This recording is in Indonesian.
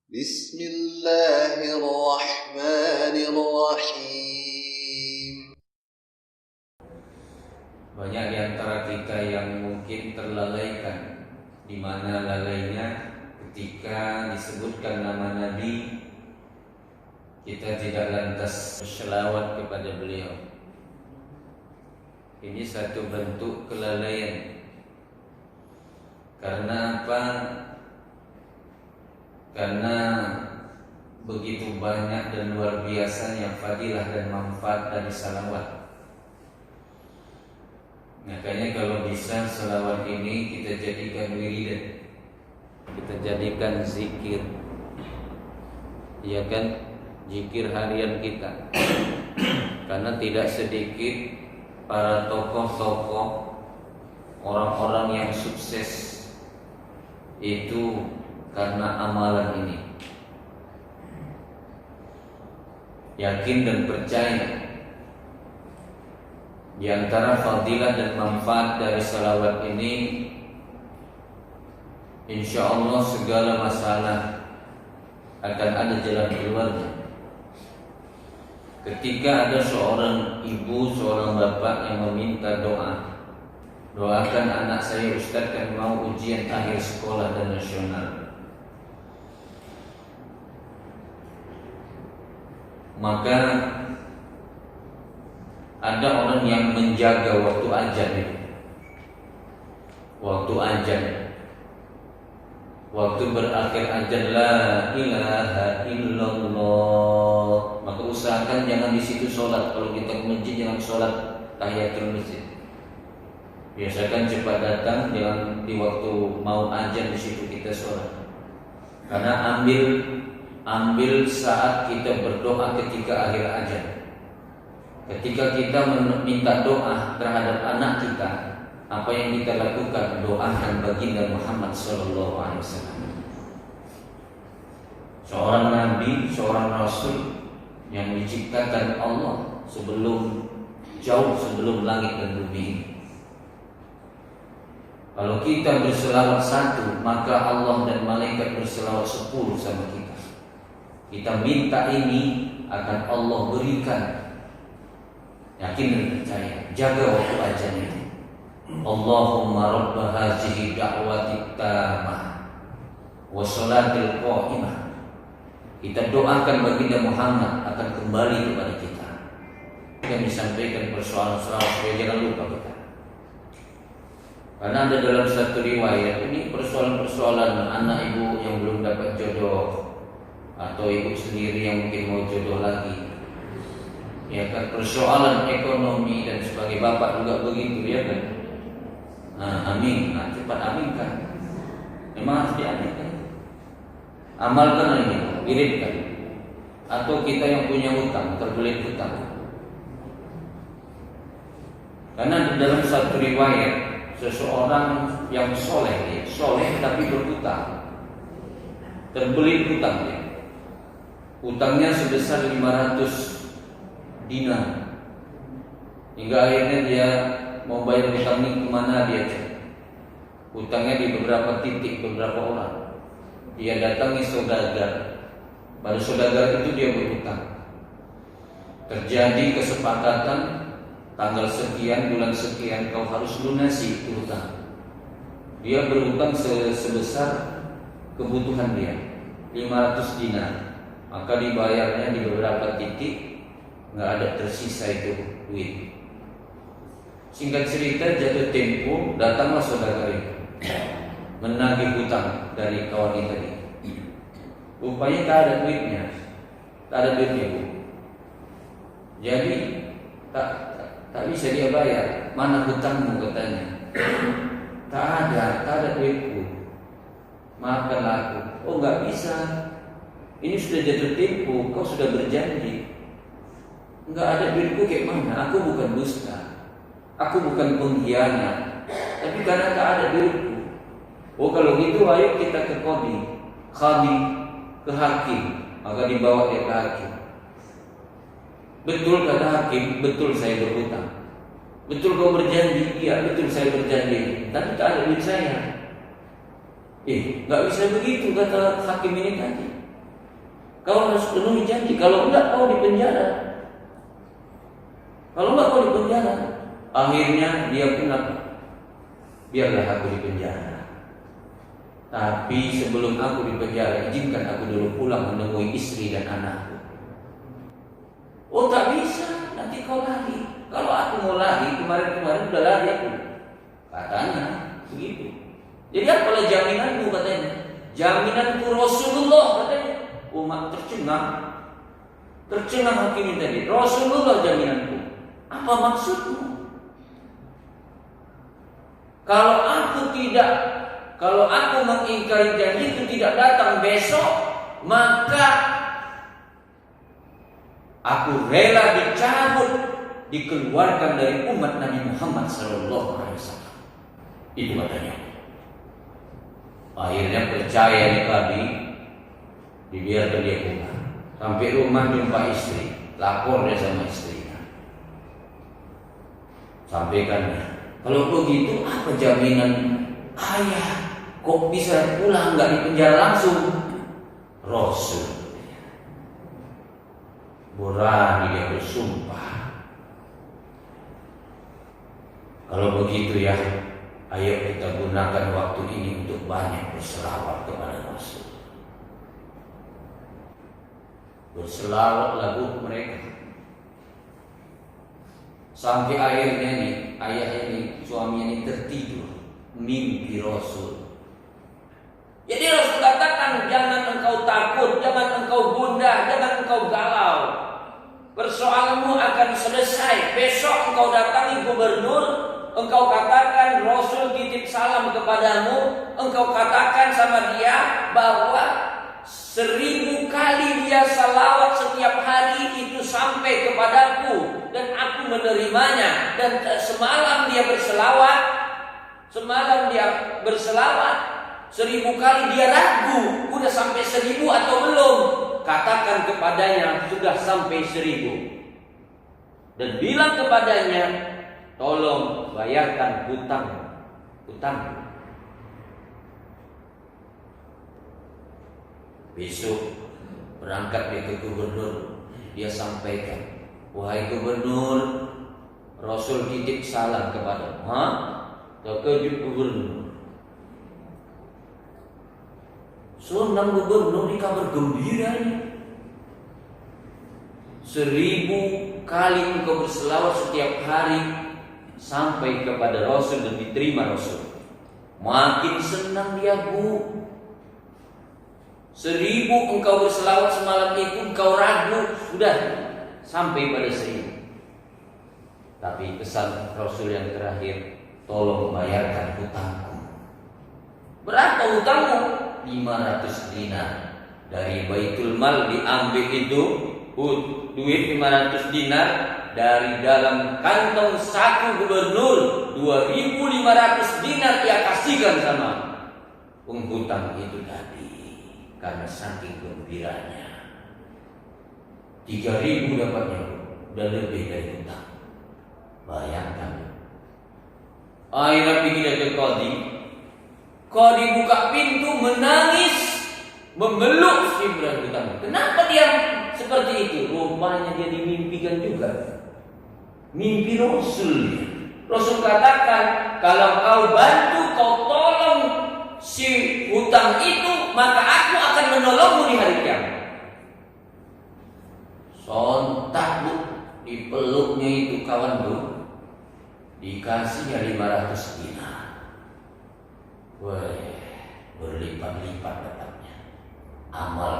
Bismillahirrahmanirrahim. Banyak di antara kita yang mungkin terlalaikan, di mana lalainya ketika disebutkan nama Nabi kita tidak lantas berselawat kepada beliau. Ini satu bentuk kelalaian. Karena apa? Karena begitu banyak dan luar biasanya fadilah dan manfaat dari salawat. Makanya kalau bisa salawat ini kita jadikan wiridan, kita jadikan zikir, ya kan, zikir harian kita. Karena tidak sedikit para tokoh-tokoh, orang-orang yang sukses itu karena amalan ini. Yakin dan percaya di antara fadilah dan manfaat dari salawat ini, insya Allah segala masalah akan ada jalan keluarnya. Ketika ada seorang ibu, seorang bapak yang meminta doa, doakan anak saya Ustaz kan mau ujian akhir sekolah dan nasional. Maka ada orang yang menjaga waktu azan itu. Waktu azan, waktu berakhir azan la ilaha illallah. Maka usahakan jangan di situ sholat. Kalau kita ke masjid jangan sholat tahiyatul masjid. Biasakan cepat datang, jangan di waktu mau azan di situ kita sholat. Karena ambil saat kita berdoa ketika akhir azan. Ketika kita minta doa terhadap anak kita, apa yang kita lakukan? Doakan baginda Muhammad SAW. Seorang nabi, seorang rasul yang diciptakan Allah jauh sebelum langit dan bumi. Kalau kita berselawat satu, maka Allah dan malaikat berselawat 10 sama kita. Kita minta ini akan Allah berikan. Yakin dan percaya. Jaga waktu azan itu. Allahumma rabb hadhihi da'wati tammah wa salatil qa'imah. Kita doakan baginda Muhammad akan kembali kepada kita. Kami sampaikan persoalan-persoalan supaya jangan lupa kita. Karena ada dalam satu riwayat ini persoalan-persoalan anak ibu yang belum dapat jodoh, atau ibu sendiri yang mungkin mau jodoh lagi, ya kan, persoalan ekonomi dan sebagai bapak juga begitu, ya kan. Nah, amin, cepat aminkan. Memang harus diaminkan. Amalkan ini, iritkan. Atau kita yang punya hutang, terbelit hutang. Karena dalam satu riwayat seseorang yang soleh tapi berhutang, terbelit hutang dia. Hutangnya sebesar 500 dinar. Hingga akhirnya dia mau bayar hutang ini kemana dia cek. Hutangnya di beberapa titik, beberapa orang. Dia datangi saudagar. Pada saudagar itu dia berhutang. Terjadi kesepakatan tanggal sekian, bulan sekian kau harus lunasi itu hutang. Dia berhutang sebesar kebutuhan dia 500 dinar. Maka dibayarnya di beberapa titik, nggak ada tersisa itu duit. Singkat cerita, jatuh tempo datanglah saudara itu menagih hutang dari kawan ini tadi. Rupanya tak ada duitnya, bu. Jadi tak bisa dia bayar. Mana hutangmu, katanya? Tak ada duitku. Maafkanlah aku. Oh, nggak bisa. Ini sudah jatuh tempo, kau sudah berjanji. Enggak ada duitku kayak mana? Aku bukan dusta, aku bukan pengkhianat. Tapi karena tak ada duitku. Oh, kalau gitu ayo kita ke qadhi, ke hakim. Maka dibawa dia ke hakim. Betul kata hakim, betul saya berhutang. Betul kau berjanji? Iya, betul saya berjanji. Tapi tak ada duit saya. Nggak bisa begitu kata hakim ini tadi. Kau harus penuhi janji. Kalau enggak kau di penjara. Kalau enggak kau di penjara. Akhirnya dia pun apa? Biarlah aku di penjara. Tapi sebelum aku di penjara, izinkan aku dulu pulang menemui istri dan anakku. Oh tak bisa, nanti kau lari. Kalau aku mau lari, kemarin udah lari aku. Katanya begitu. Jadi apalah jaminanmu katanya? Jaminanku Rasulullah katanya. Umat tercengang hakim tadi. Rasulullah jaminanku. Apa maksudmu? Kalau aku mengingkari janji itu tidak datang besok, maka aku rela dicabut, dikeluarkan dari umat Nabi Muhammad SAW. Itu katanya. Akhirnya percaya nih tadi, dibiarkan dia pulang. Sampai rumah jumpa istri, lapor dia sama istrinya. Sampaikannya, kalau begitu apa jaminan ayah kok bisa pulang nggak di penjara langsung? Rasul berani dia bersumpah. Kalau begitu ya, ayo kita gunakan waktu ini untuk banyak berselawat kepada Rasul. Berselawat lagu mereka. Sampai akhirnya nih, ayah ini, suaminya ini tertidur, mimpi Rasul. Jadi Rasul katakan, jangan engkau takut, jangan engkau gundah, jangan engkau galau. Persoalanmu akan selesai. Besok engkau datangi gubernur, engkau katakan Rasul titip salam kepadamu, engkau katakan sama dia bahwa 1000 kali dia salawat setiap hari itu sampai kepadaku dan aku menerimanya. Dan semalam dia berselawat 1000 kali, dia ragu udah sampai 1000 atau belum. Katakan kepadanya sudah sampai 1000 dan bilang kepadanya, tolong bayarkan hutang. Besok berangkat dia ke gubernur, dia sampaikan, wahai gubernur, Rasul titip salam kepada. Terkejut gubernur. Senang gubernur, di kabar gembira ini. 1000 kali engkau berselawat setiap hari sampai kepada Rasul dan diterima Rasul. Makin senang dia, Bu. 1000 engkau berselawat semalam itu, engkau ragu, sudah sampai pada 1000. Tapi pesan Rasul yang terakhir, tolong bayarkan hutangku. Berapa hutangmu? 500 dinar. Dari Baitul Mal diambil itu duit 500 dinar dari dalam kantong saku gubernur. 2.500 dinar dia kasihkan sama penghutang itu tadi. Karena saking gembiranya, 3.000 dapatnya, udah lebih dari hutang. Bayangkan. Akhirnya pergi dia ke Qadi. Qadi buka pintu, menangis, memeluk si berhutang. Kenapa dia seperti itu? Rupanya dia dimimpikan juga. Mimpi Rasul. Rasul katakan, kalau kau bantu, kau tolong si hutang itu, maka aku akan menolongmu di hari kiamat. Sontak, Bu, dipeluknya itu kawan, Bu, dikasihnya 500 dinar. Wah, berlipat-lipat dapatnya. Amal